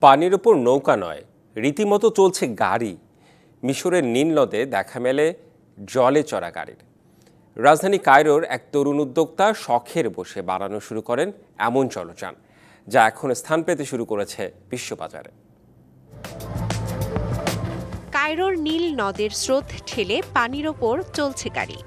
পানির উপর নৌকা নয়, রীতিমতো চলছে গাড়ি। মিশরের নীল নদে দেখা মেলে জলে চড়া গাড়ির। রাজধানী কায়রোর এক তরুণ উদ্যোক্তা শখের বসে বানানো শুরু করেন এমন জলযান, যা এখন স্থান পেতে শুরু করেছে বিশ্ববাজারে। কায়রোর নীল নদের স্রোত ঠেলে পানির ওপর চলছে গাড়ি।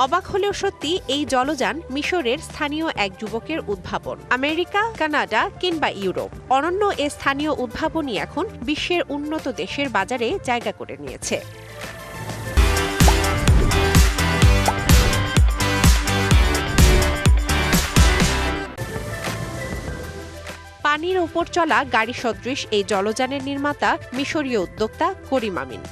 অবাক হলেও সত্যি, এই জলযান মিশরের স্থানীয় এক যুবকের উদ্ভাবন। আমেরিকা, কানাডা কিংবা ইউরোপ, অনন্য এ স্থানীয় উদ্ভাবনই এখন বিশ্বের উন্নত দেশের বাজারে জায়গা করে নিয়েছে। পানির ওপর চলা গাড়ি সদৃশ এই জলযানের নির্মাতা মিশরীয় উদ্যোক্তা করিম আমিন।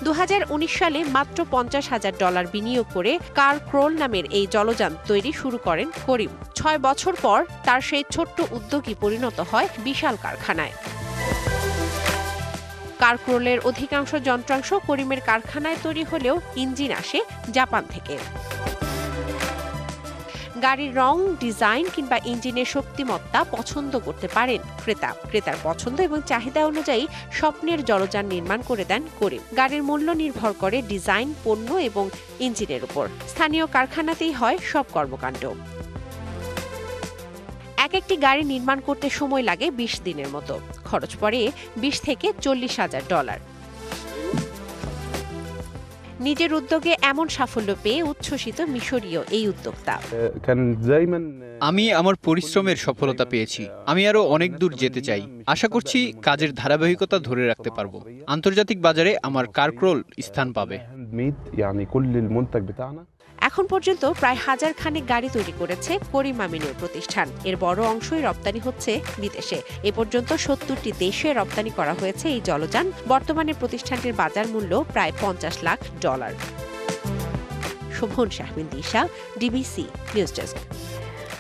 2019 সালে মাত্র $50,000 বিনিয়োগ করে কার ক্রোল নামের এই জলযান তৈরি শুরু করেন করিম। 6 বছর পর তার সেই ছোট্ট উদ্যোগই পরিণত হয় বিশাল কারখানায়। কার ক্রোলের অধিকাংশ যন্ত্রাংশ করিমের কারখানায় তৈরি হলেও ইঞ্জিন আসে জাপান থেকে। গাড়ির রং, ডিজাইন কিংবা ইঞ্জিনের শক্তিমত্তা পছন্দ করতে পারেন ক্রেতার পছন্দ এবং চাহিদা অনুযায়ী স্বপ্নের জলযান নির্মাণ করে দেন করিম। গাড়ির মূল্য নির্ভর করে ডিজাইন, পণ্য এবং ইঞ্জিনের উপর। স্থানীয় কারখানাতেই হয় সব কর্মকাণ্ড। একটি গাড়ি নির্মাণ করতে সময় লাগে 20 দিনের মতো। খরচ পড়ে $20,000 থেকে $40,000। নিজের উদ্যোগে এমন সাফল্য পেয়ে উচ্ছ্বসিত মিশরীয় এই উদ্যোক্তা। আমি আমার পরিশ্রমের সফলতা পেয়েছি। আমি আরো অনেক দূর যেতে চাই। আশা করছি কাজের ধারাবাহিকতা ধরে রাখতে পারবো। আন্তর্জাতিক বাজারে আমার কার ক্রোল স্থান পাবে। এখন পর্যন্ত প্রায় 1000 খানেক গাড়ি তৈরি করেছে করিম আমিনের প্রতিষ্ঠান। এর বড় অংশই রপ্তানি হচ্ছে বিদেশে। এ পর্যন্ত 70টি দেশে রপ্তানি করা হয়েছে এই জলযান। বর্তমানে প্রতিষ্ঠানটির বাজার মূল্য প্রায় $50 লাখ। শোভন শাহমিন দিশা, ডিবিসি নিউজ ডেস্ক।